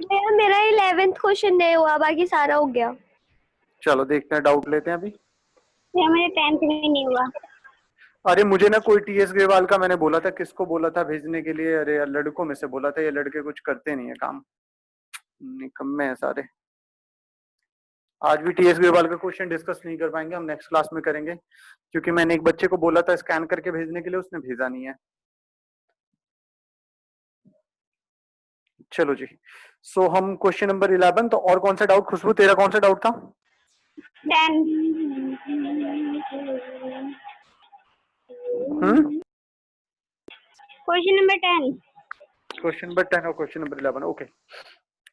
मेरा 11th question नहीं हुआ, बाकी सारा हो गया। चलो देखते हैं, डाउट लेते हैं अभी। मेरे 10th में नहीं हुआ। अरे मुझे ना कोई टीएस ग्रेवाल का मैंने बोला था, किसको बोला था भेजने के लिए, अरे यार लड़कों में से बोला था, ये लड़के कुछ करते नहीं है काम, निकम्मे हैं सारे। आज भी टीएस ग्रेवाल का क्वेश्चन डिस्कस नहीं कर पाएंगे, हम नेक्स्ट क्लास में करेंगे, क्योंकि मैंने एक बच्चे को बोला था स्कैन करके भेजने के लिए, उसने भेजा नहीं है। चलो जी, सो हम क्वेश्चन नंबर 11। तो और कौन सा डाउट, खुशबू तेरा कौन सा डाउट था? 10। Question number 10। क्वेश्चन नंबर 10 और क्वेश्चन नंबर 11, ओके।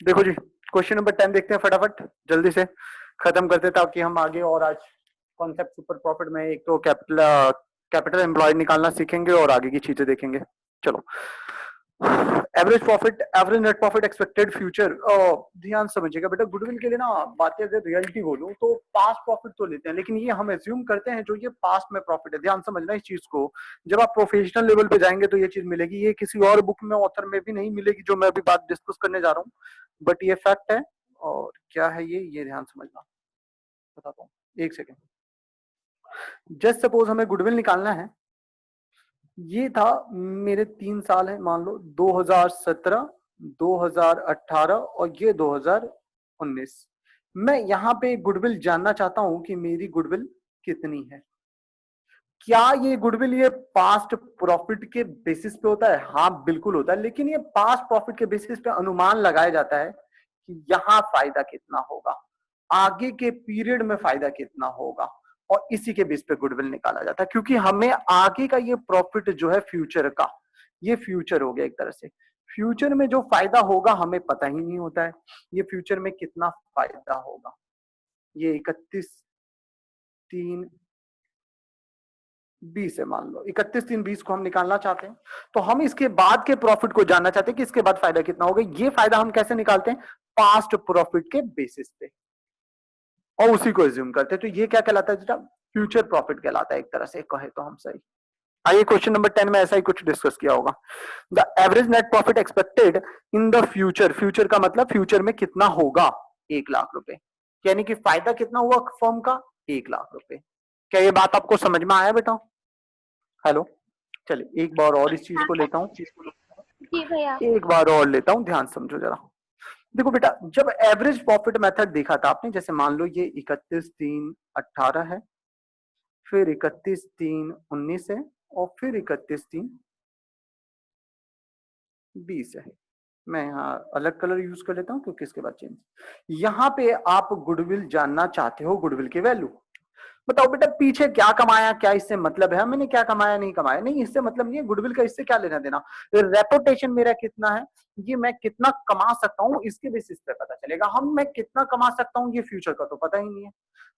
देखो जी, क्वेश्चन नंबर 10 देखते हैं फटाफट, जल्दी से खत्म करते ताकि हम आगे और आज कॉन्सेप्ट सुपर प्रॉफिट में एक तो कैपिटल एम्प्लॉय निकालना सीखेंगे और आगे की चीजें देखेंगे। चलो, average profit, average net profit expected future. ध्यान समझिएगा बेटा, गुडविल के लिए ना बातें अगर रियलिटी बोलूं तो पास्ट प्रॉफिट तो लेते हैं, लेकिन ये हम एज्यूम करते हैं जो ये पास्ट में प्रॉफिट है। ध्यान समझना इस चीज को, जब आप प्रोफेशनल लेवल पे जाएंगे तो ये चीज मिलेगी, ये किसी और बुक में ऑथर में भी नहीं मिलेगी जो मैं अभी बात डिस्कस करने जा रहा हूँ, बट ये फैक्ट है। और क्या है ये ध्यान समझना, बताता हूँ, एक सेकेंड। जस्ट सपोज हमें गुडविल निकालना है, ये था, मेरे 3 साल है मान लो, 2017, 2018 और ये 2019। मैं यहाँ पे गुडविल जानना चाहता हूं कि मेरी गुडविल कितनी है। क्या ये गुडविल ये पास्ट प्रॉफिट के बेसिस पे होता है? हाँ बिल्कुल होता है, लेकिन ये पास्ट प्रॉफिट के बेसिस पे अनुमान लगाया जाता है कि यहाँ फायदा कितना होगा, आगे के पीरियड में फायदा कितना होगा, और इसी के बेस पे गुडविल निकाला जाता है, क्योंकि हमें आगे का ये प्रॉफिट जो है फ्यूचर का, ये फ्यूचर हो गया एक तरह से। फ्यूचर में जो फायदा होगा हमें पता ही नहीं होता है, ये फ्यूचर में कितना फायदा होगा। ये 31/3/20 है मान लो, 31/3/20 को हम निकालना चाहते हैं, तो हम इसके बाद के प्रॉफिट को जानना चाहते हैं कि इसके बाद फायदा कितना होगा। ये फायदा हम कैसे निकालते हैं? पास्ट प्रॉफिट के बेसिस पे, और उसी को एज्यूम करते हैं। तो ये क्या कहलाता है बेटा? फ्यूचर प्रॉफिट कहलाता है एक तरह से, कहे तो हम सही। आइए क्वेश्चन नंबर 10 में ऐसा ही कुछ डिस्कस किया होगा। The average net profit expected in the future, future का मतलब फ्यूचर में कितना होगा, 1,00,000 रुपए, यानी कि फायदा कितना हुआ फर्म का, 1,00,000 रुपए। क्या ये बात आपको समझ में आया बेटा? हेलो, चलिए एक बार और इस चीज को लेता हूं, जी भैया। एक बार और लेता हूं, ध्यान समझो जरा। देखो बेटा, जब एवरेज प्रॉफिट मेथड देखा था आपने, जैसे मान लो ये 31/3/18 है, फिर 31/3/19 है, और फिर 31/3/20 है। मैं यहाँ अलग कलर यूज कर लेता हूँ क्योंकि इसके बाद चेंज। यहाँ पे आप गुडविल जानना चाहते हो, गुडविल की वैल्यू। बताओ बेटा, पीछे क्या कमाया, क्या इससे मतलब है? मैंने क्या कमाया नहीं कमाया, नहीं इससे मतलब नहीं है, गुडविल का इससे क्या लेना देना। रेपुटेशन मेरा कितना है, ये मैं कितना कमा सकता हूँ इसके बेसिस पे पता चलेगा। हम मैं कितना कमा सकता हूँ ये फ्यूचर का तो पता ही नहीं है।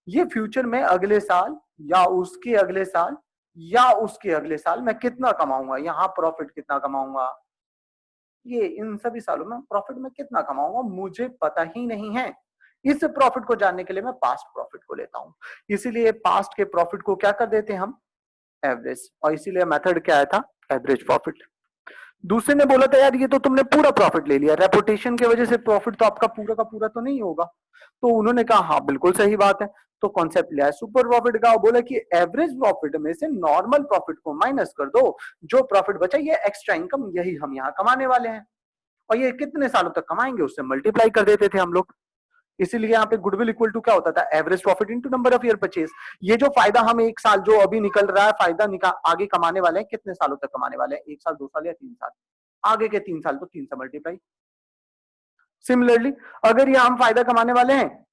ये फ्यूचर में अगले साल या उसके अगले साल या उसके अगले साल मैं कितना कमाऊंगा, यहाँ प्रॉफिट कितना कमाऊंगा, ये इन सभी सालों में प्रॉफिट में कितना कमाऊंगा मुझे पता ही नहीं है। इस प्रॉफिट को जानने के लिए मैं पास्ट प्रॉफिट को लेता हूं, इसीलिए पास्ट के प्रॉफिट को क्या कर देते हैं हम, एवरेज, और इसीलिए मेथड क्या आया था, एवरेज प्रॉफिट। दूसरे ने बोला था यार ये तो तुमने पूरा प्रॉफिट ले लिया, रेपुटेशन की वजह से प्रॉफिट तो आपका पूरा का पूरा तो नहीं होगा। तो उन्होंने कहा हाँ बिल्कुल सही बात है, तो कॉन्सेप्ट लिया है सुपर प्रॉफिट का, बोला कि एवरेज प्रॉफिट में से नॉर्मल प्रॉफिट को माइनस कर दो, जो प्रॉफिट बचा ये एक्स्ट्रा इनकम, यही हम यहाँ कमाने वाले हैं, और ये कितने सालों तक कमाएंगे उससे मल्टीप्लाई कर देते थे हम लोग। इसीलिए यहाँ पे गुडविल इक्वल टू क्या होता था, average profit into number of year purchase. ये जो फायदा हम एक साल जो अभी निकल रहा है, फायदा आगे कमाने वाले हैं, कितने सालों तक कमाने वाले हैं, 1 साल 2 साल या 3 साल, आगे के 3 साल तो 3 से मल्टीप्लाई। सिमिलरली अगर ये हम फायदा कमाने वाले हैं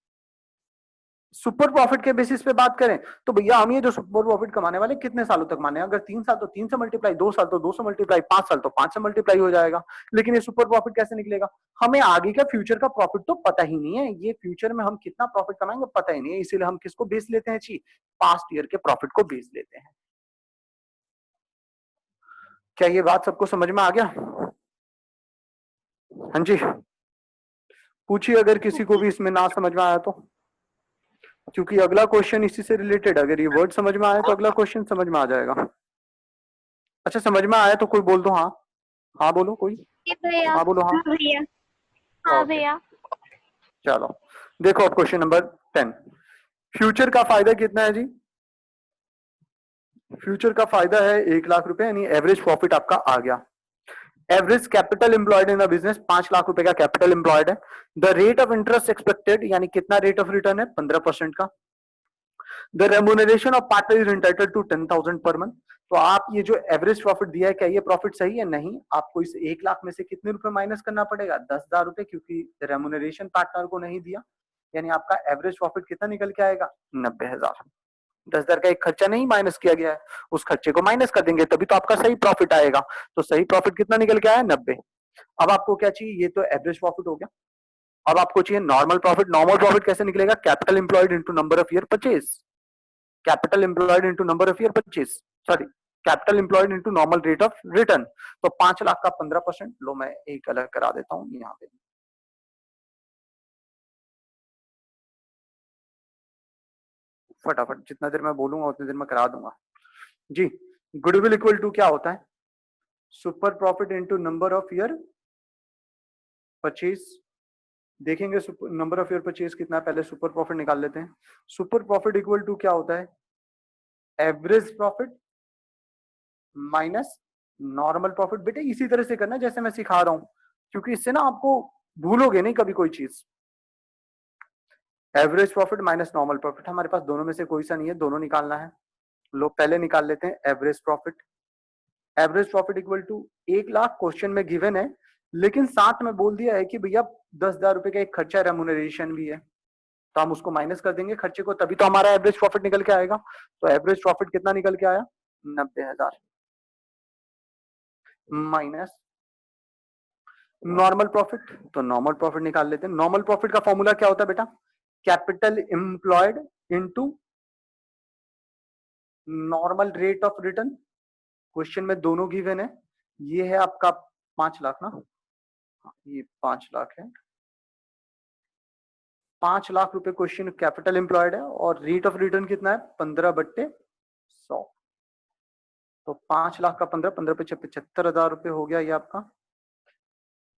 सुपर प्रॉफिट के बेसिस पे बात करें, तो भैया हम ये जो सुपर प्रॉफिट कमाने वाले कितने सालों तक कमाने हैं, अगर 3 साल तो 3 से मल्टीप्लाई, 2 साल तो 2 से मल्टीप्लाई, 5 साल तो 5 से मल्टीप्लाई हो जाएगा। लेकिन ये सुपर प्रॉफिट कैसे निकलेगा, हमें आगे का फ्यूचर का प्रॉफिट तो पता ही नहीं है, ये फ्यूचर में हम कितना प्रॉफिट कमाएंगे पता ही नहीं है, इसीलिए हम किसको बेस लेते हैं जी, पास्ट ईयर के प्रॉफिट को बेस लेते हैं। क्या ये बात सबको समझ में आ गया? हाँ जी, पूछिए अगर किसी को भी इसमें ना समझ में आया तो, क्योंकि अगला क्वेश्चन इसी से रिलेटेड, अगर ये वर्ड समझ में आया तो अगला क्वेश्चन समझ में आ जाएगा। अच्छा समझ में आया तो कोई बोल दो हाँ, हाँ बोलो कोई, जी भैया। हाँ बोलो हाँ। हाँ भैया। हाँ ओके भैया। चलो देखो अब क्वेश्चन नंबर 10। फ्यूचर का फायदा कितना है जी? फ्यूचर का फायदा है 1 लाख रुपए, यानी एवरेज प्रॉफिट आपका आ गया। Average capital employed in the business 5 lakh रुपए का कैपिटल एम्प्लॉयड है। The rate of interest expected, यानी कितना रेट ऑफ रिटर्न है? 15% का। The remuneration of partner is entitled to 10,000 per month. तो आप ये जो एवरेज प्रॉफिट दिया है, क्या ये प्रॉफिट सही है? नहीं, आपको इस 1 लाख में से कितने रुपए माइनस करना पड़ेगा? 10,000 रुपए, क्योंकि रेम्यूनरेशन पार्टनर को नहीं दिया। यानी आपका एवरेज प्रॉफिट कितना निकल के आएगा? 90,000। 10,000 का एक खर्चा नहीं माइनस किया गया है, उस खर्चे को माइनस कर देंगे तभी तो आपका सही प्रॉफिट आएगा। तो सही प्रॉफिट कितना निकल के आया? 90। अब आपको क्या चाहिए? ये तो एवरेज प्रॉफिट हो गया। अब आपको चाहिए नॉर्मल प्रॉफिट। नॉर्मल प्रॉफिट कैसे निकलेगा? Capital employed into number of year purchase. Capital employed into number of year purchase, sorry, capital employed into normal rate of return. तो 5 लाख का 15%, लो मैं एक अलग करा देता हूं यहाँ पे। फटाफट जितना देर मैं बोलूंगा उतनी देर में करा दूंगा जी। गुडविल इक्वल टू क्या होता है? Super profit into number of year purchase. देखेंगे नंबर ऑफ ईयर परचेज कितना है, पहले सुपर प्रॉफिट निकाल लेते हैं। सुपर प्रॉफिट इक्वल टू क्या होता है? Average profit minus normal profit. बेटे इसी तरह से करना जैसे मैं सिखा रहा हूं, क्योंकि इससे ना आपको भूलोगे नहीं कभी कोई चीज। Average profit minus normal profit, हमारे पास दोनों में से कोई सा नहीं है, दोनों निकालना है। लोग पहले निकाल लेते हैं average profit. Average profit equal to 1 lakh question में गिवन है, लेकिन साथ में बोल दिया है कि भैया 10,000 रुपए का एक खर्चा रेम्यूनरेशन भी है, तो हम उसको माइनस कर देंगे खर्चे को, तभी तो हमारा एवरेज प्रॉफिट निकल के आएगा। तो एवरेज प्रॉफिट कितना निकल के आया? 90,000 माइनस नॉर्मल प्रॉफिट। तो नॉर्मल प्रॉफिट निकाल लेते हैं। नॉर्मल प्रॉफिट का फॉर्मूला क्या होता है बेटा? Capital employed into normal rate of return. Question में दोनों गिवन है। ये है आपका 5 लाख ना, ये 5 लाख है। 5 लाख रुपए क्वेश्चन कैपिटल एम्प्लॉयड है और रेट ऑफ रिटर्न कितना है? 15/100। तो 5 लाख का 15, 15 पे 75,000 रुपए हो गया ये आपका।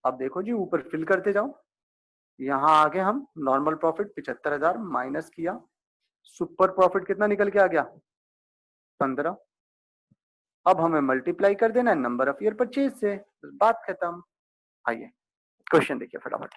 अब देखो जी ऊपर फिल करते जाओ। यहां आगे हम नॉर्मल प्रॉफिट 75,000 माइनस किया, सुपर प्रॉफिट कितना निकल के आ गया? 15। अब हमें मल्टीप्लाई कर देना है नंबर ऑफ ईयर परचेज से, बात खत्म। आइए क्वेश्चन देखिए फटाफट।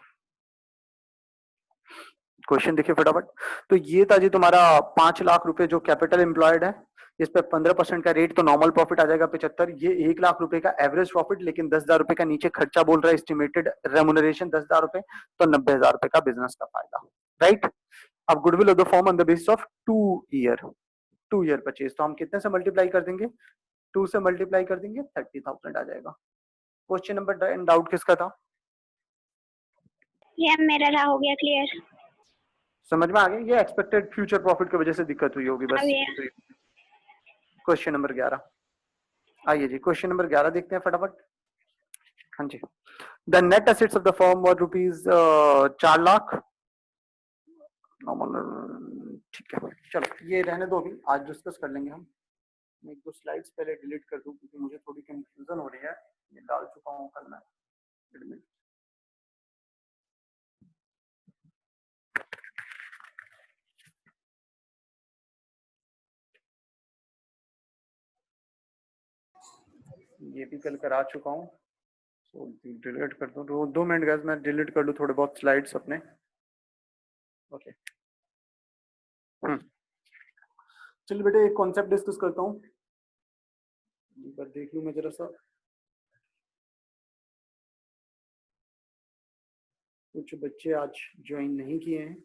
क्वेश्चन देखिए फटाफट। तो ये था जी तुम्हारा 5 लाख रुपए जो कैपिटल एम्प्लॉयड है, इस पे 15% का रेट, तो नॉर्मल प्रॉफिट आ जाएगा 75। ये 1 लाख रुपए का एवरेज प्रॉफिट, लेकिन 10,000 रुपए का नीचे खर्चा बोल रहा है, एस्टिमेटेड रेम्यूनरेशन 10,000 रुपए, तो 90,000 रुपए का बिजनेस का फायदा, राइट। अब goodwill of the form on the basis of 2 year purchase, तो हम कितने से मल्टीप्लाई कर देंगे? 2 से मल्टीप्लाई कर देंगे, 30,000 आ जाएगा। क्वेश्चन नंबर डाउट किसका था? ये मेरा रहा, हो गया क्लियर। समझ में आ गया? ये एक्सपेक्टेड फ्यूचर प्रॉफिट की वजह से दिक्कत हुई होगी बस। क्वेश्चन नंबर 11, आइए जी क्वेश्चन नंबर 11 देखते हैं फटाफट। हाँ जी। The net assets of the firm were rupees 4 lakh. ठीक है चलो ये रहने दो, अभी आज डिस्कस कर लेंगे हम। मैं एक दो स्लाइड्स पहले डिलीट कर दूं क्योंकि मुझे थोड़ी कंफ्यूजन हो रही है, ये डाल चुका हूँ कल मैं एडमिट। ये भी कल करा चुका हूँ, तो डिलीट कर दूं। 2 मिनट गाइस, मैं डिलीट कर लूँ थोड़े बहुत स्लाइड्स अपने। ओके चलिए बेटे एक कॉन्सेप्ट डिस्कस करता हूँ, एक बार देख लूँ मैं जरा सा। कुछ बच्चे आज ज्वाइन नहीं किए हैं,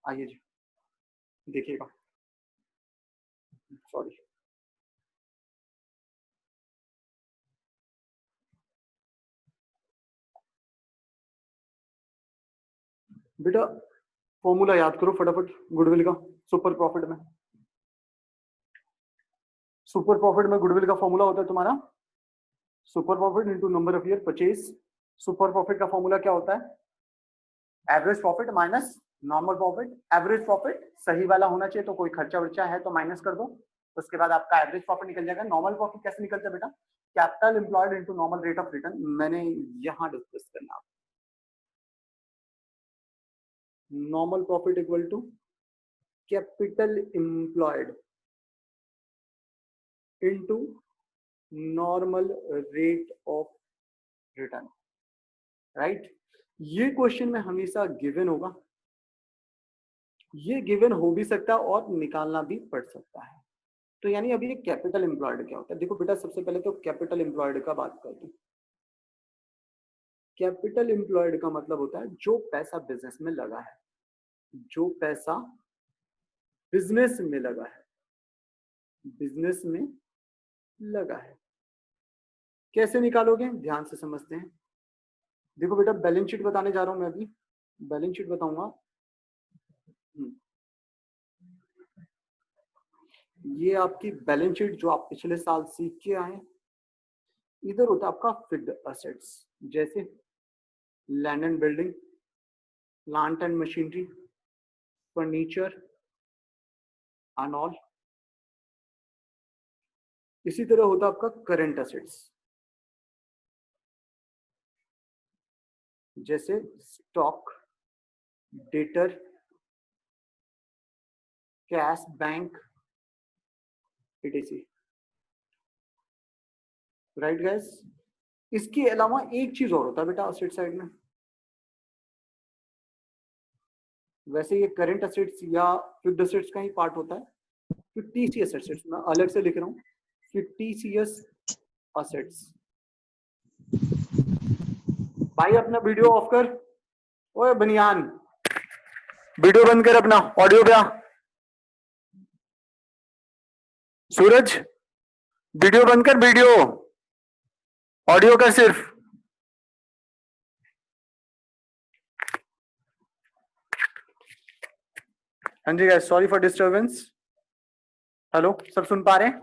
आइए जी देखिएगा। सॉरी बेटा, फॉर्मूला याद करो फटाफट गुडविल का। सुपर प्रॉफिट में, सुपर प्रॉफिट में गुडविल का फॉर्मूला होता है तुम्हारा super profit into number of year purchase. Super profit का फॉर्मूला क्या होता है? Average profit minus normal profit. Average profit सही वाला होना चाहिए, तो कोई खर्चा वर्चा है तो माइनस कर दो, उसके बाद आपका एवरेज प्रॉफिट निकल जाएगा। नॉर्मल प्रॉफिट कैसे निकलता है बेटा? Capital employed into normal rate of return मैंने यहां डिस्कस करना। Normal profit equal to capital employed into normal rate of return, right. ये क्वेश्चन में हमेशा गिवन होगा, ये गिवन हो भी सकता है और निकालना भी पड़ सकता है। तो यानी अभी ये कैपिटल एम्प्लॉयड क्या होता है, देखो बेटा सबसे पहले तो कैपिटल एम्प्लॉयड का बात करते हैं। कैपिटल एम्प्लॉयड का मतलब होता है जो पैसा बिजनेस में लगा है, जो पैसा बिजनेस में लगा है, बिजनेस में लगा है। कैसे निकालोगे, ध्यान से समझते हैं। देखो बेटा बैलेंस शीट बताने जा रहा हूं मैं, अभी बैलेंस शीट बताऊंगा। ये आपकी बैलेंस शीट जो आप पिछले साल सीख के आए। इधर होता है आपका फिक्स्ड असेट्स, जैसे land and building, plant and machinery, furniture and all. इसी तरह होता है आपका करंट असेट्स, जैसे stock, debtor, cash bank, etc, right guys. इसके अलावा एक चीज और होता है बेटा असेट साइड में। वैसे ये करंट असेट्स या फिक्स्ड असेट्स का ही पार्ट होता है। fictitious असेट्स मैं अलग से लिख रहा हूँ, fictitious असेट्स। भाई अपना वीडियो ऑफ कर, ओए बनियान वीडियो बंद कर अपना, ऑडियो पे आ। सूरज वीडियो बंद कर, वीडियो ऑडियो कर सिर्फ। हाँ जी guys, sorry for disturbance. Hello, सब सुन पा रहे हैं?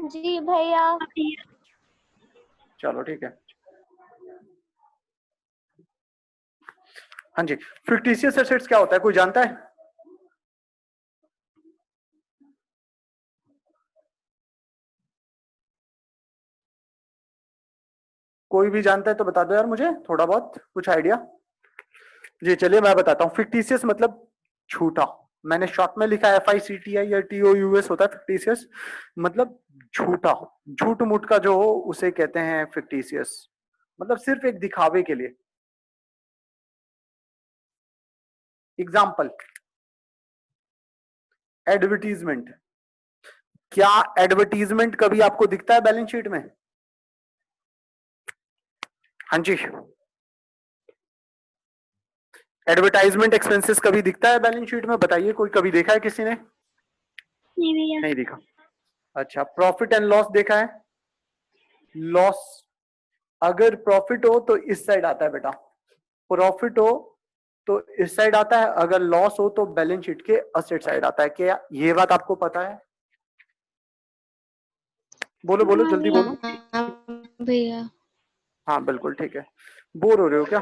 जी भैया। चलो ठीक है। हाँ जी, फिक्टिशियस एसेट्स क्या होता है, कोई जानता है? कोई भी जानता है तो बता दो यार मुझे, थोड़ा बहुत कुछ आइडिया। जी चलिए मैं बताता हूँ। फिक्टिशियस मतलब झूठा, मैंने शॉर्ट में लिखा है FICTI या TOUS होता है फिक्टिशियस, मतलब झूठा, झूठ मूठ का जो हो उसे कहते हैं फिक्टिशियस, मतलब सिर्फ एक दिखावे के लिए। Example, advertisement. क्या एडवर्टीजमेंट कभी आपको दिखता है बैलेंस शीट में? हाँ जी, एडवर्टाइजमेंट एक्सपेंसेस कभी दिखता है बैलेंस शीट में? बताइए, कोई कभी देखा है किसी ने? नहीं भैया। नहीं दिखा। अच्छा, प्रॉफिट एंड लॉस देखा है? लॉस, अगर प्रॉफिट हो तो इस साइड आता है बेटा, प्रॉफिट हो तो इस साइड आता है, अगर लॉस हो तो बैलेंस शीट के असेट साइड आता है। क्या ये बात आपको पता है? बोलो बोलो जल्दी बोलो। भैया। हाँ बिल्कुल ठीक है। बोर हो रहे हो क्या?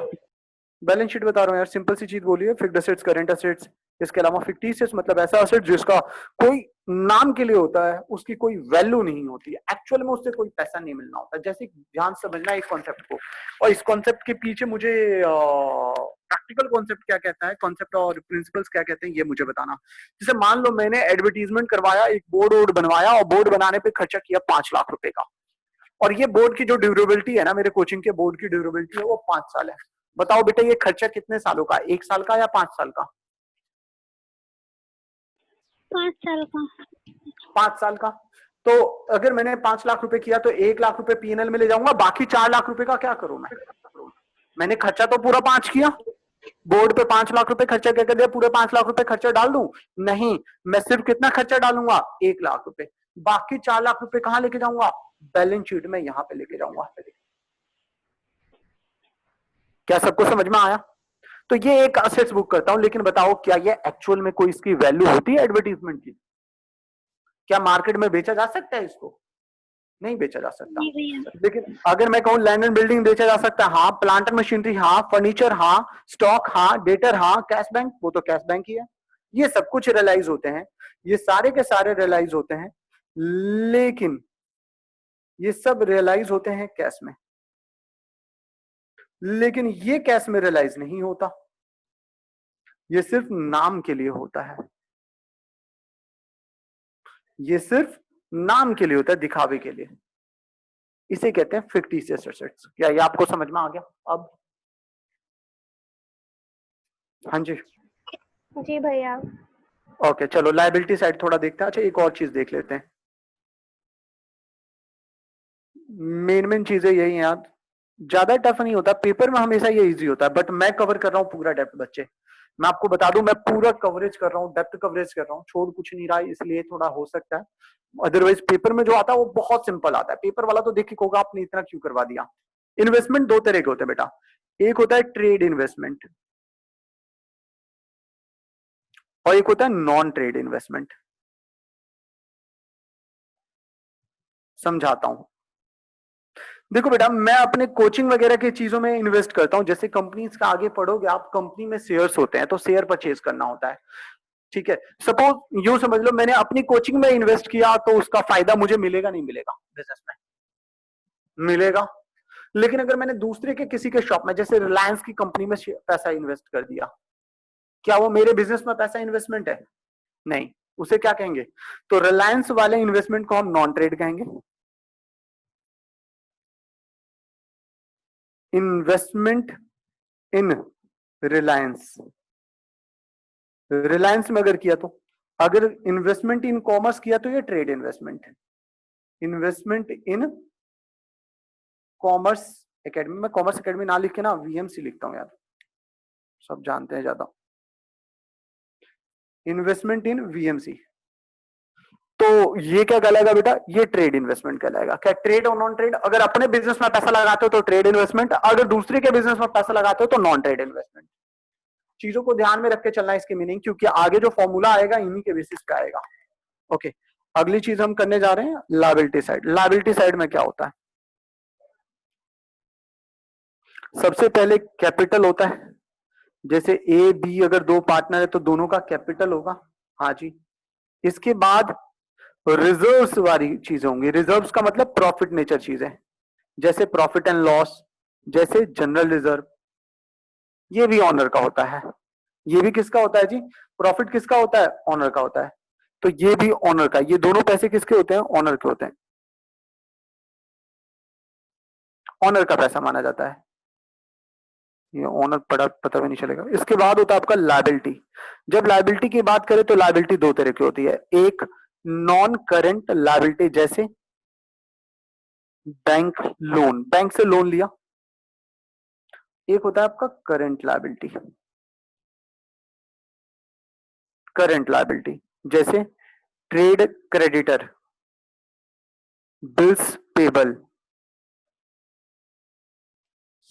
बैलेंस शीट बता रहा हूँ यार, सिंपल सी चीज बोलिए। फिक्स्ड असेट्स, करंट असेट्स, इसके अलावा फिक्टिशियस मतलब ऐसा असेट जिसका कोई नाम के लिए होता है, उसकी कोई वैल्यू नहीं होती, एक्चुअल में उससे कोई पैसा नहीं मिलना होता। जैसे ध्यान से समझना इस कॉन्सेप्ट को, और इस कॉन्सेप्ट के पीछे मुझे प्रैक्टिकल कॉन्सेप्ट क्या कहता है, कॉन्सेप्ट और प्रिंसिपल्स क्या कहते हैं, ये मुझे बताना। जैसे मान लो मैंने एडवर्टीजमेंट करवाया, एक बोर्ड वोर्ड बनवाया, और बोर्ड बनाने पे खर्चा किया 5 लाख रुपए का, और ये बोर्ड की जो ड्यूरेबिलिटी है ना, मेरे कोचिंग के बोर्ड की ड्यूरेबिलिटी है वो 5 साल है। बताओ बेटा ये खर्चा कितने सालों का, 1 साल का या 5 साल का? 5 साल का। 5 साल का। तो अगर मैंने 5 लाख रुपए किया तो 1 लाख रुपए पीएनएल में ले जाऊंगा, बाकी 4 लाख रुपए का क्या करूं मैं? मैंने खर्चा तो पूरा 5 किया, बोर्ड पे 5 लाख रुपए खर्चा क्या कर दिया, पूरे 5 लाख रुपए खर्चा डाल दूं? नहीं, मैं सिर्फ कितना खर्चा डालूंगा, 1 लाख रुपए। बाकी 4 लाख रुपए कहां लेके जाऊंगा? बैलेंस शीट में यहां पे लेके जाऊंगा। क्या सबको समझ में आया? तो ये एक असेट्स बुक करता हूं, लेकिन बताओ क्या ये एक्चुअल में कोई इसकी वैल्यू होती है एडवर्टीजमेंट की? क्या मार्केट में बेचा जा सकता है इसको? नहीं बेचा जा सकता। लेकिन अगर मैं कहूं लैंड एंड बिल्डिंग बेचा जा सकता है, हाँ। प्लांट एंड मशीनरी हाँ, फर्नीचर हाँ, स्टॉक हाँ, डेटर हाँ, कैश बैंक, वो तो कैश बैंक ही है। ये सब कुछ रियलाइज होते हैं, ये सारे के सारे रियलाइज होते हैं, लेकिन ये सब रियलाइज होते हैं कैश में, लेकिन ये कैश में रियलाइज नहीं होता, ये सिर्फ नाम के लिए होता है, ये सिर्फ नाम के लिए होता है, दिखावे के लिए। इसे कहते हैं फिक्टिशियस एसेट्स। क्या ये आपको समझ में आ गया अब? हाँ जी, जी भैया। ओके चलो लायबिलिटी साइड थोड़ा देखते हैं। अच्छा एक और चीज देख लेते हैं, मेन चीजें यही हैं यार, ज्यादा टफ नहीं होता, पेपर में हमेशा ये इजी होता है, बट मैं कवर कर रहा हूँ पूरा डेप्थ बच्चे, मैं आपको बता दूं मैं पूरा कवरेज कर रहा हूँ, डेप्थ कवरेज कर रहा हूँ, छोड़ कुछ नहीं रहा, इसलिए थोड़ा हो सकता है। अदरवाइज पेपर में जो आता है वो बहुत सिंपल आता है, पेपर वाला तो देखिए होगा आपने इतना क्यों करवा दिया। इन्वेस्टमेंट दो तरह के होते हैं बेटा, एक होता है ट्रेड इन्वेस्टमेंट और एक होता है नॉन ट्रेड इन्वेस्टमेंट। समझाता हूं, देखो बेटा मैं अपने कोचिंग वगैरह की चीजों में इन्वेस्ट करता हूं, जैसे कंपनीज का आगे पढ़ोगे आप, कंपनी में शेयर्स होते हैं तो शेयर परचेज करना होता है, ठीक है। सपोज यूं समझ लो मैंने अपनी कोचिंग में इन्वेस्ट किया तो उसका फायदा मुझे मिलेगा नहीं मिलेगा? बिजनेस में मिलेगा। लेकिन अगर मैंने दूसरे के किसी के शॉप में, जैसे रिलायंस की कंपनी में पैसा इन्वेस्ट कर दिया, क्या वो मेरे बिजनेस में पैसा इन्वेस्टमेंट है? नहीं, उसे क्या कहेंगे? तो रिलायंस वाले इन्वेस्टमेंट को हम नॉन ट्रेड कहेंगे। इन्वेस्टमेंट इन रिलायंस, रिलायंस में अगर किया तो, अगर इन्वेस्टमेंट इन कॉमर्स किया तो ये trade investment. Investment in commerce academy, में कॉमर्स एकेडमी ना लिख के ना वीएमसी लिखता हूं यार, सब जानते हैं ज्यादा। इन्वेस्टमेंट इन वीएमसी, तो ये क्या कहलाएगा बेटा? ये ट्रेड इन्वेस्टमेंट कहलाएगा। क्या ट्रेड और नॉन ट्रेड? अगर अपने बिजनेस में पैसा लगाते हो तो ट्रेड इन्वेस्टमेंट, अगर दूसरे के बिजनेस में पैसा लगाते हो तो नॉन ट्रेड इन्वेस्टमेंट। चीजों को ध्यान में रख के चलना है इसकी मीनिंग, क्योंकि आगे जो फॉर्मूला आएगा इन्हीं के बेसिस पे आएगा। ओके, अगली चीज हम करने जा रहे हैं लायबिलिटी साइड। लायबिलिटी साइड में क्या होता है? सबसे पहले कैपिटल होता है, जैसे ए बी अगर दो पार्टनर है तो दोनों का कैपिटल होगा, हाँ जी। इसके बाद रिजर्व्स वाली चीजें होंगी, रिजर्व्स का मतलब प्रॉफिट नेचर चीजें, जैसे प्रॉफिट एंड लॉस, जैसे जनरल रिजर्व, ये भी ऑनर का होता है। ये भी किसका होता है जी? प्रॉफिट किसका होता है? ऑनर का होता है। तो ये भी ऑनर का, ये दोनों पैसे किसके होते हैं? ऑनर के होते हैं, ऑनर का पैसा माना जाता है। ये ऑनर पड़ा पता भी नहीं चलेगा। इसके बाद होता है आपका लायबिलिटी। जब लायबिलिटी की बात करें तो लायबिलिटी दो तरह की होती है, एक नॉन करेंट लायबिलिटी, जैसे बैंक लोन, बैंक से लोन लिया। एक होता है आपका करंट लायबिलिटी, करंट लायबिलिटी जैसे ट्रेड क्रेडिटर, बिल्स पेबल।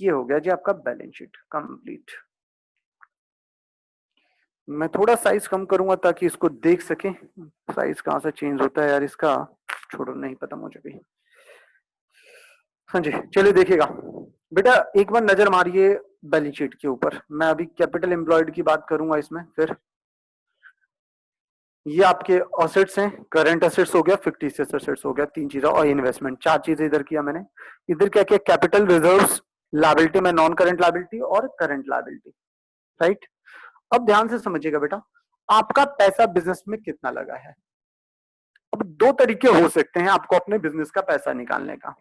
ये हो गया जी आपका बैलेंस शीट कंप्लीट। मैं थोड़ा साइज कम करूंगा ताकि इसको देख सके, साइज कहां से चेंज होता है यार इसका, छोड़ो नहीं पता मुझे भी। हाँ जी चलिए देखिएगा बेटा, एक बार नजर मारिए बैलेंस शीट के ऊपर। मैं अभी कैपिटल एम्प्लॉयड की बात करूंगा इसमें, फिर ये आपके असेट्स हैं, करंट असेट्स हो गया, फिक्टिशियस असेट्स हो गया, तीन चीजें, और इन्वेस्टमेंट, चार चीजें इधर किया मैंने। इधर क्या किया? कैपिटल, रिजर्व्स, लायबिलिटी में नॉन करंट लायबिलिटी और करंट लायबिलिटी, राइट। अब ध्यान से समझिएगा बेटा, आपका पैसा बिजनेस में कितना लगा है। अब दो तरीके हो सकते हैं आपको अपने बिजनेस का पैसा निकालने का,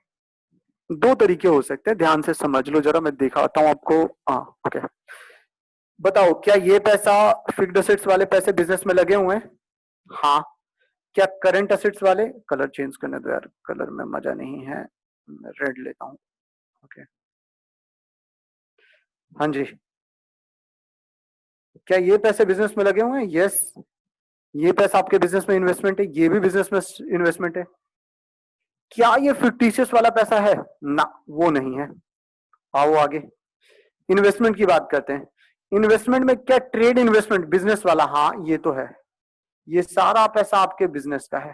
दो तरीके हो सकते हैं, ध्यान से समझ लो जरा, मैं दिखाता हूं आपको। हाँ ओके, बताओ क्या ये पैसा फिक्स्ड असेट्स वाले पैसे बिजनेस में लगे हुए हैं? हाँ। क्या करंट असेट्स वाले, कलर चेंज करने दो यार, कलर में मजा नहीं है, मैं रेड लेता हूँ। ओके, हाँ जी, क्या ये पैसे बिजनेस में लगे हुए हैं? यस। ये पैसा आपके बिजनेस में इन्वेस्टमेंट है, ये भी बिजनेस में इन्वेस्टमेंट है। क्या ये फिक्टिशियस वाला पैसा है? ना, वो नहीं है। आओ आगे, इन्वेस्टमेंट की बात करते हैं। इन्वेस्टमेंट में क्या ट्रेड इन्वेस्टमेंट बिजनेस वाला? हाँ ये तो है, ये सारा पैसा आपके बिजनेस का है।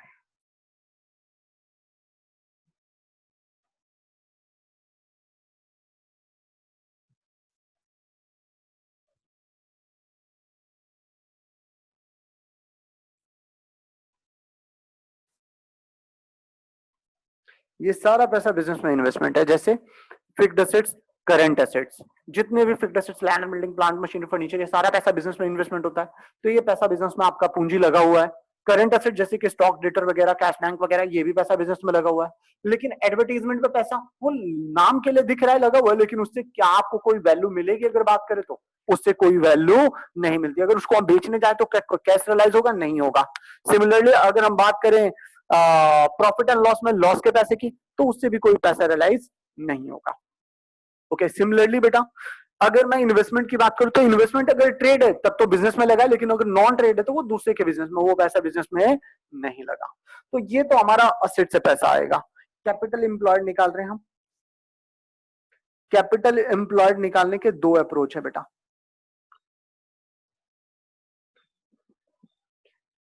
ये सारा पैसा बिजनेस में इन्वेस्टमेंट है। जैसे फिक्स्ड एसेट्स, करंट एसेट्स, जितने भी fixed assets, land and building, plant, machinery, furniture, ये सारा पैसा बिजनेस में इन्वेस्टमेंट होता है। तो ये पैसा बिजनेस में आपका पूंजी लगा हुआ है। करंट एसेट जैसे कि स्टॉक, डेटर वगैरह, कैश बैंक वगैरह, ये भी पैसा बिजनेस में लगा हुआ है। लेकिन एडवर्टीजमेंट पे पैसा वो नाम के लिए दिख रहा है लगा हुआ है, लेकिन उससे क्या आपको कोई वैल्यू मिलेगी? अगर बात करें तो उससे कोई वैल्यू नहीं मिलती। अगर उसको हम बेचने जाए तो कैश रियलाइज होगा? नहीं होगा। सिमिलरली अगर हम बात करें प्रॉफिट एंड लॉस में लॉस के पैसे की, तो उससे भी कोई पैसा रियलाइज नहीं होगा। ओके, सिमिलरली बेटा अगर मैं इन्वेस्टमेंट की बात करूं तो इन्वेस्टमेंट अगर ट्रेड है तब तो बिजनेस में लगा है, लेकिन अगर नॉन ट्रेड है तो वो दूसरे के बिजनेस में, वो पैसा बिजनेस में नहीं लगा। तो ये तो हमारा असेट से पैसा आएगा। कैपिटल एम्प्लॉयड निकाल रहे हैं हम। कैपिटल एम्प्लॉयड निकालने के दो अप्रोच है बेटा।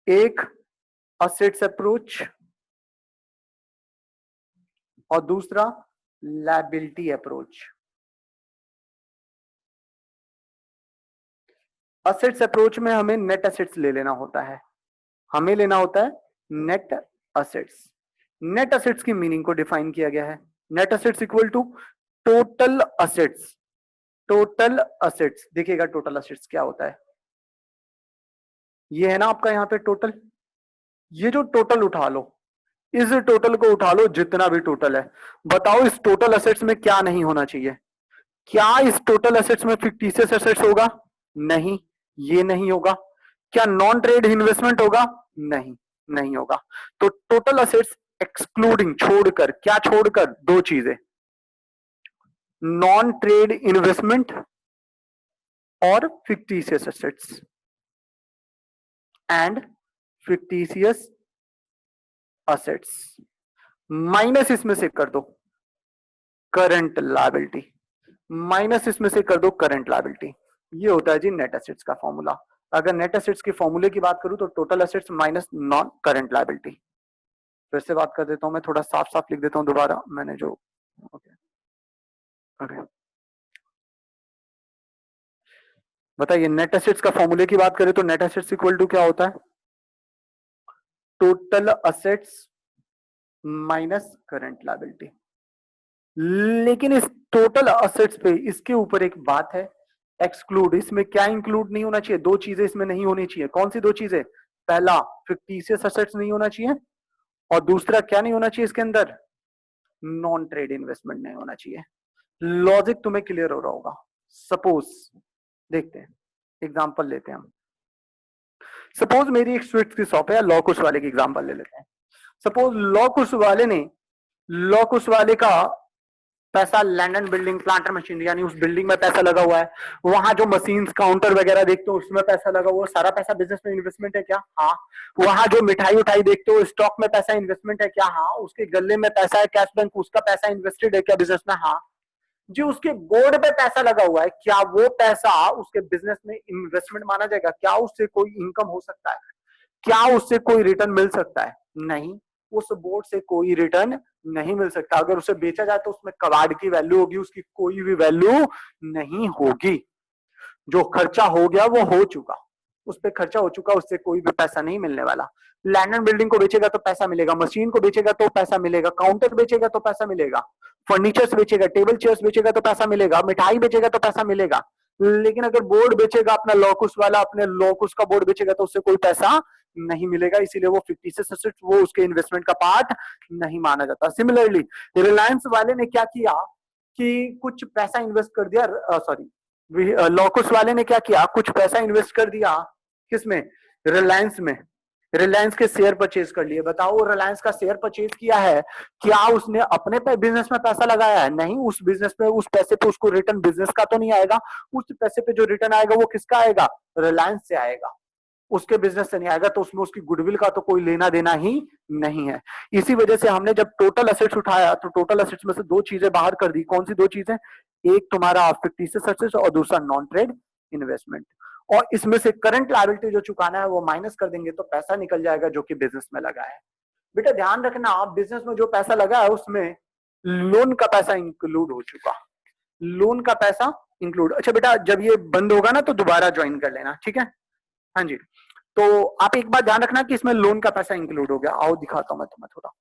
एक असेट्स अप्रोच और दूसरा लायबिलिटी अप्रोच। असेट्स अप्रोच में हमें नेट असेट्स ले लेना होता है, हमें लेना होता है नेट असेट्स। नेट असेट्स की मीनिंग को डिफाइन किया गया है। Net assets equal to total assets. Total assets, देखिएगा टोटल असेट्स क्या होता है। ये है ना आपका यहाँ पे टोटल, ये जो टोटल उठा लो, इस टोटल को उठा लो, जितना भी टोटल है। बताओ इस टोटल असेट्स में क्या नहीं होना चाहिए? क्या इस टोटल असेट्स में फिक्टिशियस असेट्स होगा? नहीं, ये नहीं होगा। क्या नॉन ट्रेड इन्वेस्टमेंट होगा? नहीं, नहीं होगा। तो टोटल असेट्स एक्सक्लूडिंग, छोड़कर, क्या छोड़कर? दो चीजें, नॉन ट्रेड इन्वेस्टमेंट और fictitious assets, and fictitious assets minus इसमें से कर दो करंट लायबिलिटी, माइनस इसमें से कर दो करंट लायबिलिटी। ये होता है जी नेट एसेट्स का फॉर्मूला। अगर नेट एसेट्स के फॉर्मूले की बात करूं तो total assets minus non current liability. फिर से बात कर देता हूं, मैं थोड़ा साफ साफ लिख देता हूं दोबारा, मैंने जो ओके ओके बताइए। नेट एसेट्स का फॉर्मूले की बात करें तो नेट एसेट्स इक्वल टू क्या होता है? Total assets minus current liability. लेकिन इस टोटल असेट्स पे इसके ऊपर एक बात है, एक्सक्लूड। इसमें क्या इंक्लूड नहीं होना चाहिए? दो चीजें इसमें नहीं होनी चाहिए। कौन सी दो चीजें? पहला फिक्टिशियस असेट्स नहीं होना चाहिए, और दूसरा क्या नहीं होना चाहिए इसके अंदर? नॉन ट्रेड इन्वेस्टमेंट नहीं होना चाहिए। लॉजिक तुम्हें क्लियर हो रहा होगा। सपोज देखते हैं, एग्जांपल लेते हैं हम। सपोज मेरी एक स्वीट्स की शॉप है, लॉ कुश वाले की एग्जांपल ले लेते हैं। सपोज लॉ कुश वाले का पैसा land and building, plant and machinery, यानी उस बिल्डिंग में पैसा लगा हुआ है। वहां जो मशीन्स, काउंटर वगैरह देखते हो उसमें पैसा लगा हुआ है। सारा पैसा बिजनेस में इन्वेस्टमेंट है क्या? हाँ। वहां जो मिठाई उठाई देखते हो, स्टॉक में पैसा इन्वेस्टमेंट है क्या? हाँ। उसके गले में पैसा है, कैश बैंक, उसका पैसा इन्वेस्टेड है क्या बिजनेस में? हाँ। जो उसके बोर्ड पे पैसा लगा हुआ है, क्या वो पैसा उसके बिजनेस में इन्वेस्टमेंट माना जाएगा? क्या उससे कोई इनकम हो सकता है? क्या उससे कोई रिटर्न मिल सकता है? नहीं, उस बोर्ड से कोई रिटर्न नहीं मिल सकता। अगर उसे बेचा जाए तो उसमें कबाड़ की वैल्यू होगी, उसकी कोई भी वैल्यू नहीं होगी। जो खर्चा हो गया वो हो चुका, उस पर खर्चा हो चुका, उससे कोई भी पैसा नहीं मिलने वाला। लैंड एंड बिल्डिंग को बेचेगा तो पैसा मिलेगा, मशीन को बेचेगा तो पैसा मिलेगा, काउंटर बेचेगा तो पैसा मिलेगा, फर्नीचर्स बेचेगा, टेबल चेयर्स बेचेगा तो पैसा मिलेगा, मिठाई बेचेगा तो पैसा मिलेगा। लेकिन अगर बोर्ड बेचेगा अपना लॉकुस वाला, अपने लॉकुस का बोर्ड बेचेगा तो उससे कोई पैसा नहीं मिलेगा। इसीलिए वो फिक्टिशियस एसेट्स, वो उसके इन्वेस्टमेंट का पार्ट नहीं माना जाता। सिमिलरली रिलायंस वाले ने क्या किया कि कुछ पैसा इन्वेस्ट कर दिया, सॉरी लॉकुस वाले ने क्या किया, कुछ पैसा इन्वेस्ट कर दिया किसमें? रिलायंस में। रिलायंस के शेयर परचेज कर लिए। बताओ रिलायंस का शेयर परचेज किया है, क्या उसने अपने पे बिजनेस में पैसा लगाया है? नहीं। उस बिजनेस में, उस पैसे पे उसको रिटर्न बिजनेस का तो नहीं आएगा। उस पैसे पे जो रिटर्न आएगा वो किसका आएगा? रिलायंस से आएगा, उसके बिजनेस से नहीं आएगा। तो उसमें उसकी गुडविल का तो कोई लेना देना ही नहीं है। इसी वजह से हमने जब टोटल असेट्स उठाया तो टोटल असेट्स में से दो चीजें बाहर कर दी। कौन सी दो चीजें? एक तुम्हारा फिक्टिशियस असेट्स और दूसरा नॉन ट्रेड इन्वेस्टमेंट। और इसमें से करंट लायबिलिटी जो चुकाना है वो माइनस कर देंगे तो पैसा निकल जाएगा जो कि बिजनेस में लगा है। बेटा ध्यान रखना, आप बिजनेस में जो पैसा लगा है उसमें लोन का पैसा इंक्लूड हो चुका, लोन का पैसा इंक्लूड। अच्छा बेटा जब ये बंद होगा ना तो दोबारा ज्वाइन कर लेना, ठीक है? हाँ जी। तो आप एक बात ध्यान रखना कि इसमें लोन का पैसा इंक्लूड हो गया। आओ दिखाता हूं मैं तुम्हें थोड़ा।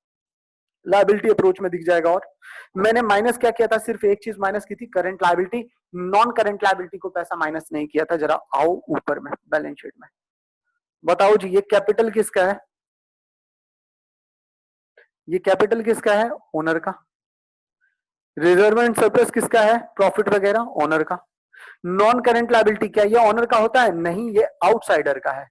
लायबिलिटी अप्रोच में दिख जाएगा। और मैंने माइनस क्या किया था, सिर्फ एक चीज माइनस की थी, current liability. Non current liability को पैसा माइनस नहीं किया था। जरा आओ ऊपर में बैलेंस शीट में, बताओ जी ये कैपिटल किसका है, ये कैपिटल किसका है, ओनर का। रिजर्व एंड सरप्लस किसका है, प्रॉफिट वगैरह, ओनर का। नॉन करंट लायबिलिटी क्या ये ओनर का होता है, नहीं, ये आउटसाइडर का है,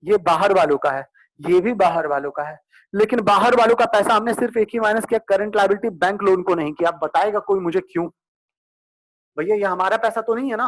ये बाहर वालों का है, ये भी बाहर वालों का है। लेकिन बाहर वालों का पैसा हमने सिर्फ एक ही माइनस किया, करंट लायबिलिटी, बैंक लोन को नहीं किया। अब बताएगा कोई मुझे क्यों, भैया ये हमारा पैसा तो नहीं है ना,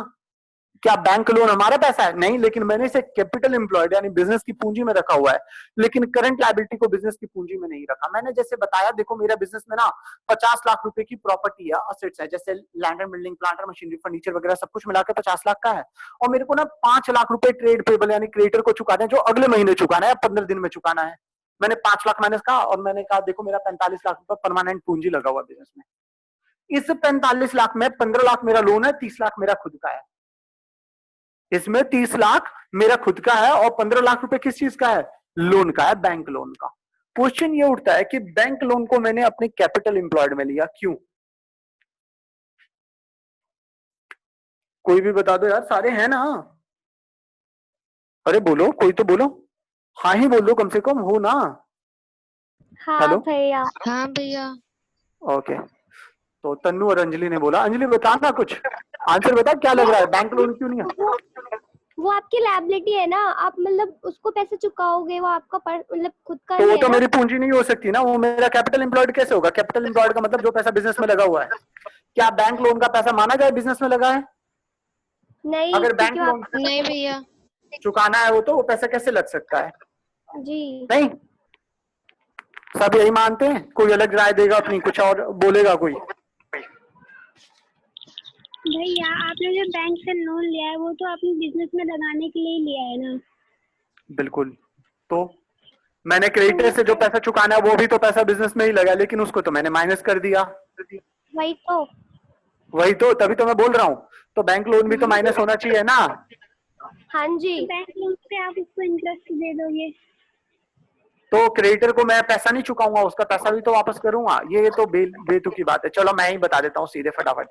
क्या बैंक लोन हमारा पैसा है, नहीं, लेकिन मैंने इसे कैपिटल एम्प्लॉयड यानी बिजनेस की पूंजी में रखा हुआ है, लेकिन करंट लायबिलिटी को बिजनेस की पूंजी में नहीं रखा। मैंने जैसे बताया, देखो मेरा बिजनेस में ना 50 लाख रुपए की प्रॉपर्टी है, असेट्स है, जैसे लैंड एंड बिल्डिंग, प्लांट और मशीनरी, फर्नीचर वगैरह सब कुछ मिलाकर 50 लाख का है। और मेरे को ना 5 लाख रुपए ट्रेड पेबल यानी क्रेडिटर को चुकाना है, जो अगले महीने चुकाना है, 15 दिन में चुकाना है। मैंने 5 लाख माइनस कहा, और मैंने कहा देखो मेरा 45 लाख रुपए परमानेंट पूंजी लगा हुआ बिजनेस में। इस 45 लाख में 15 लाख मेरा लोन है, 30 लाख मेरा खुद का है। इसमें 30 लाख मेरा खुद का है और 15 लाख रुपए किस चीज का है, लोन का है, बैंक लोन का। क्वेश्चन ये उठता है कि बैंक लोन को मैंने अपने कैपिटल एम्प्लॉयड में लिया, क्यों? कोई भी बता दो यार, सारे हैं ना, अरे बोलो, कोई तो बोलो, हाँ ही बोल दो, कम से कम हो ना। हाँ हेलो, भैया। हाँ भैया। ओके, तो तन्नू और अंजलि ने बोला। अंजलि बता ना कुछ, आंसर बता, क्या लग रहा है, बैंक लोन क्यों नहीं है? वो आपकी लायबिलिटी है ना, आप मतलब उसको पैसे चुकाओगे, वो आपका मतलब खुद का तो ही वो है तो ना। मेरी पूंजी नहीं हो सकती ना, वो मेरा कैपिटल एम्प्लॉयड कैसे होगा? कैपिटल एम्प्लॉयड का मतलब जो पैसा बिजनेस में लगा हुआ है। क्या बैंक लोन का पैसा माना जाए बिजनेस में लगा है? नहीं, अगर बैंक क्योंकि लोन आप नहीं भैया। चुकाना है वो पैसा कैसे लग सकता है? जी नहीं, सब यही मानते हैं, कोई अलग राय देगा अपनी, कुछ और बोलेगा कोई? भैया आपने जो बैंक से लोन लिया है वो तो आपने बिजनेस में लगाने के लिए ही लिया है ना। बिल्कुल, तो मैंने क्रेडिटर से जो पैसा चुकाना है वो भी तो पैसा बिजनेस में ही लगा, लेकिन उसको तो मैंने माइनस कर दिया। वही तो। वही तो, तभी तो मैं बोल रहा हूँ, तो बैंक लोन भी तो माइनस होना चाहिए ना। हाँ जी। बैंक लोन पे आप उसको इंटरेस्ट दे दोगे। तो क्रेडिटर को मैं पैसा नहीं चुकाऊंगा, उसका पैसा भी तो वापस करूंगा, ये तो बेतुकी बात है। चलो मैं ही बता देता हूँ सीधे फटाफट।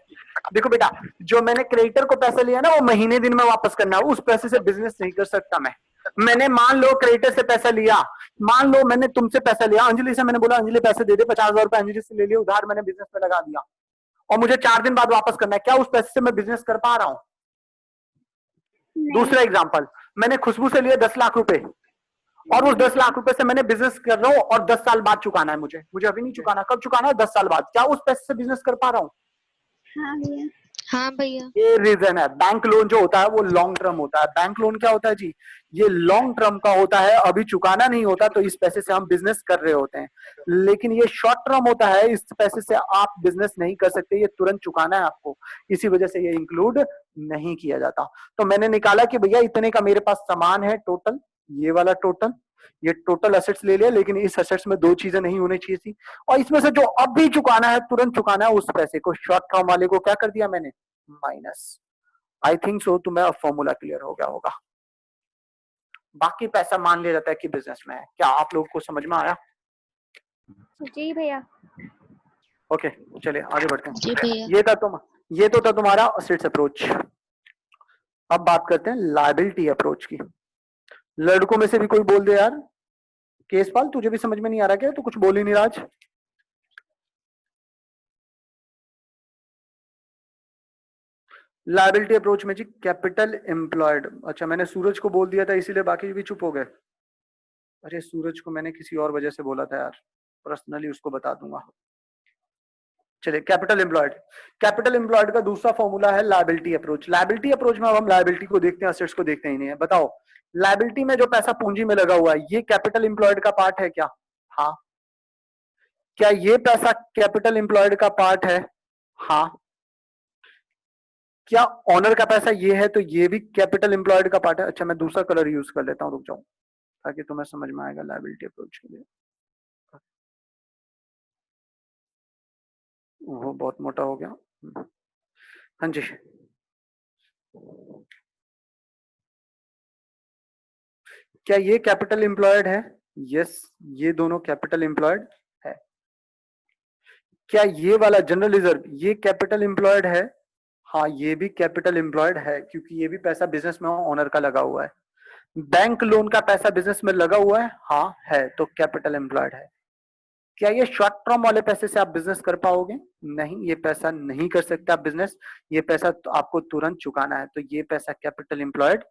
देखो बेटा, जो मैंने क्रेडिटर को पैसा लिया ना वो महीने दिन में वापस करना है, उस पैसे से बिजनेस नहीं कर सकता मैं। मैंने मान लो क्रेडिटर से पैसा लिया, मान लो मैंने तुमसे पैसा लिया, अंजलि से मैंने बोला अंजलि पैसे दे दे, 50,000 रुपए अंजलि से ले लिए उधार, मैंने बिजनेस में लगा दिया और मुझे 4 दिन बाद वापस करना है, क्या उस पैसे से मैं बिजनेस कर पा रहा हूं? दूसरा एग्जांपल, मैंने खुशबू से लिए 10 लाख रुपए और उस 10 लाख रुपए से मैंने बिजनेस कर रहा हूं और 10 साल बाद चुकाना है मुझे अभी नहीं चुकाना, कब चुकाना है? 10 साल बाद। क्या उस पैसे से बिजनेस कर पा रहा हूं? हाँ भैया। हाँ भैया। ये रीजन है। बैंक लोन जो होता है वो लॉन्ग टर्म होता है। बैंक लोन क्या होता है जी, ये लॉन्ग टर्म का होता है, अभी चुकाना नहीं होता तो इस पैसे से हम बिजनेस कर रहे होते हैं। लेकिन ये शॉर्ट टर्म होता है, इस पैसे से आप बिजनेस नहीं कर सकते, ये तुरंत चुकाना है आपको, इसी वजह से ये इंक्लूड नहीं किया जाता। तो मैंने निकाला कि भैया इतने का मेरे पास सामान है टोटल, ये वाला टोटल, ये टोटल असेट्स ले लिया, लेकिन इस असेट्स में 2 चीजें नहीं होनी चाहिए थी, और इसमें से जो अब भी चुकाना है, तुरंत चुकाना है, उस पैसे को शॉर्ट टर्म वाले को क्या कर दिया मैंने, माइनस। आई थिंक सो तुम्हें अब फॉर्मूला क्लियर हो गया होगा। बाकी पैसा मान लिया जाता है कि बिजनेस में है। क्या आप लोगों को समझ में आया? जी भैया। ओके, चलिए आगे बढ़ते जी हैं। भैया। ये तो था तुम्हारा असेट्स अप्रोच। अब बात करते हैं लायबिलिटी अप्रोच की। लड़कों में से भी कोई बोल दे यार। केसपाल तुझे भी समझ में नहीं आ रहा क्या? तो कुछ बोल ही नहीं रहा आज। लायबिलिटी अप्रोच में जी कैपिटल एम्प्लॉयड, अच्छा मैंने सूरज को बोल दिया था इसीलिए बाकी भी चुप हो गए। अरे सूरज को मैंने किसी और वजह से बोला था यार, पर्सनली उसको बता दूंगा। चलिए कैपिटल एम्प्लॉयड का दूसरा फॉर्मूला है लायबिलिटी अप्रोच। लायबिलिटी अप्रोच में अब हम लायबिलिटी को देखते हैं, असेट्स को देखते ही नहीं है। बताओ लायबिलिटी में जो पैसा पूंजी में लगा हुआ है ये कैपिटल एम्प्लॉयड का पार्ट है क्या? हाँ। क्या ये पैसा कैपिटल एम्प्लॉयड का पार्ट है? हाँ। क्या ऑनर का पैसा ये है तो ये भी कैपिटल एम्प्लॉयड का पार्ट है? अच्छा मैं दूसरा कलर यूज कर लेता हूँ, रुक जाऊं ताकि तुम्हें समझ में आएगा लायबिलिटी अप्रोच के लिए। वो बहुत मोटा हो गया। हाँ जी, क्या ये कैपिटल एम्प्लॉयड है? यस, ये दोनों कैपिटल एम्प्लॉयड है। क्या ये वाला जनरल रिजर्व ये कैपिटल एम्प्लॉयड है? हाँ, ये भी कैपिटल एम्प्लॉयड है क्योंकि ये भी पैसा बिजनेस में ओनर का लगा हुआ है। बैंक लोन का पैसा बिजनेस में लगा हुआ है, हाँ है, तो कैपिटल एम्प्लॉयड है। क्या ये शॉर्ट टर्म वाले पैसे से आप बिजनेस कर पाओगे? नहीं, ये पैसा नहीं कर सकते आप बिजनेस, ये पैसा तो आपको तुरंत चुकाना है, तो ये पैसा कैपिटल एम्प्लॉयड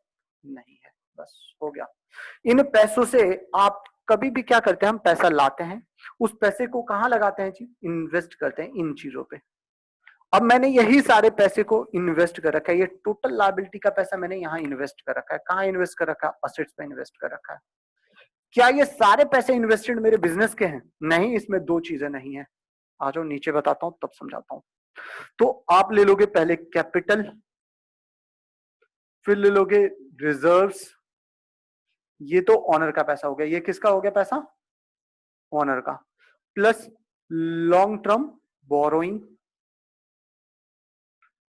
नहीं है। बस हो गया। इन पैसों से आप कभी भी क्या करते हैं, हम पैसा लाते हैं, उस पैसे को कहां लगाते हैं जी? इन्वेस्ट करते हैं इन चीजों पे। अब मैंने यही सारे पैसे को इन्वेस्ट कर रखा है, ये टोटल लायबिलिटी का पैसा मैंने यहाँ इन्वेस्ट कर रखा है। कहाँ इन्वेस्ट कर रखा है? असेट्स पे इन्वेस्ट कर रखा है। क्या ये सारे पैसे इन्वेस्टेड मेरे बिजनेस के हैं? नहीं, इसमें दो चीजें नहीं है। आ जाओ नीचे बताता हूं, तब समझाता हूं। तो आप ले लोगे पहले कैपिटल, फिर ले लोगे रिजर्व्स। ये तो ऑनर का पैसा हो गया। ये किसका हो गया पैसा? ऑनर का। Plus long term borrowing,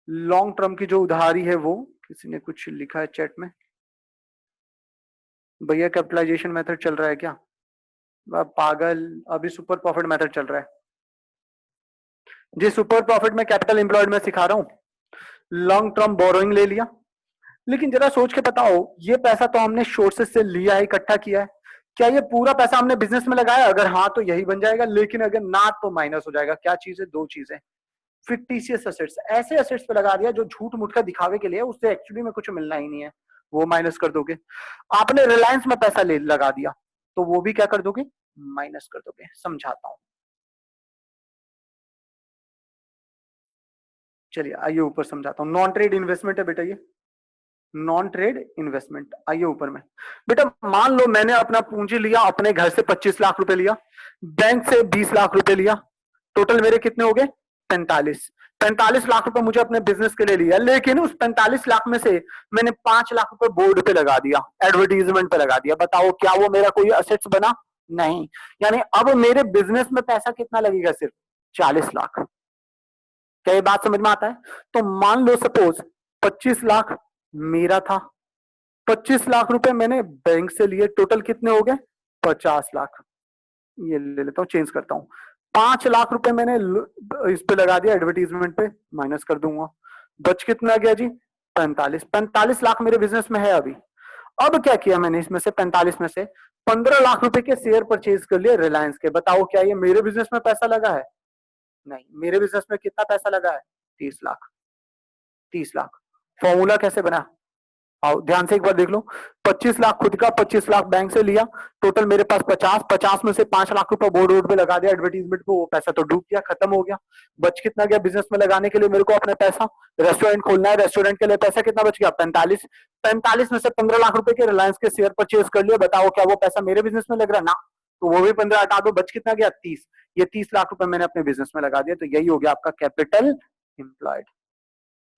long term की जो उधारी है वो, किसी ने कुछ लिखा है चैट में, भैया कैपिटलाइजेशन मेथड चल रहा है क्या? पागल, अभी सुपर प्रॉफिट मेथड चल रहा है जी। सुपर प्रॉफिट में कैपिटल एम्प्लॉयड में सिखा रहा हूं। लॉन्ग टर्म बोरोइंग ले लिया, लेकिन जरा सोच के बताओ, ये पैसा तो हमने सोर्सेस से लिया है, इकट्ठा किया है, क्या ये पूरा पैसा हमने बिजनेस में लगाया? अगर हाँ तो यही बन जाएगा, लेकिन अगर ना तो माइनस हो जाएगा। क्या चीज है? दो चीजें। फिक्टिशियस असेट्स, ऐसे असेट्स पे लगा दिया जो झूठ मूठ का दिखावे के लिए, उससे एक्चुअली में कुछ मिलना ही नहीं है, वो माइनस कर दोगे। आपने रिलायंस में पैसा ले लगा दिया, तो वो भी क्या कर दोगे? माइनस कर दोगे। समझाता हूं, चलिए आइए ऊपर समझाता हूं। नॉन ट्रेड इन्वेस्टमेंट है बेटा ये, नॉन ट्रेड इन्वेस्टमेंट। आइए ऊपर में। बेटा मान लो मैंने अपना पूंजी लिया, अपने घर से 25 लाख रुपए लिया, बैंक से 20 लाख रुपए लिया, टोटल मेरे कितने हो गए? 45 लाख रुपए मुझे अपने बिजनेस के लिए लिया, लेकिन उस 45 लाख में से मैंने 5 लाख रुपए बोर्ड पे लगा दिया, एडवर्टीजमेंट पे लगा दिया। बताओ क्या वो मेरा कोई असेट्स बना? नहीं। यानी अब मेरे बिजनेस में पैसा कितना लगेगा? सिर्फ 40 लाख। क्या ये बात समझ में आता है? तो मान लो सपोज 25 लाख मेरा था, 25 लाख रुपए मैंने बैंक से लिए, टोटल कितने हो गए? 50 लाख। ये ले लेता हूं, चेंज करता हूं। 5 लाख रुपए मैंने इस पे लगा दिया, एडवर्टीजमेंट पे, माइनस कर दूंगा। बच कितना गया जी? 45 लाख मेरे बिजनेस में है अभी। अब क्या किया मैंने, इसमें से 45 में से 15 लाख रुपए के शेयर परचेज कर लिए रिलायंस के। बताओ क्या ये मेरे बिजनेस में पैसा लगा है? नहीं। मेरे बिजनेस में कितना पैसा लगा है? 30 लाख। 30 लाख। फॉर्मूला कैसे बना? आओ ध्यान से एक बार देख लो। 25 लाख खुद का, 25 लाख बैंक से लिया, टोटल मेरे पास 50 में से 5 लाख रुपए बोर्ड पे लगा दिया एडवर्टीजमेंट पे, वो पैसा तो डूब गया, खत्म हो गया। बच कितना गया बिजनेस में लगाने के लिए मेरे को अपने पैसा? रेस्टोरेंट खोलना है, रेस्टोरेंट के लिए पैसा कितना बच गया? 45 में से 15 लाख रुपए के रिलायंस के शेयर परचेज कर लिए। बताओ क्या वो पैसा मेरे बिजनेस में लग रहा है? ना। तो वो भी 15 हटा दो, बच कितना गया? 30। ये 30 लाख रुपए मैंने अपने बिजनेस में लगा दिया, तो यही हो गया आपका कैपिटल एम्प्लॉयड।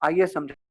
आइए समझ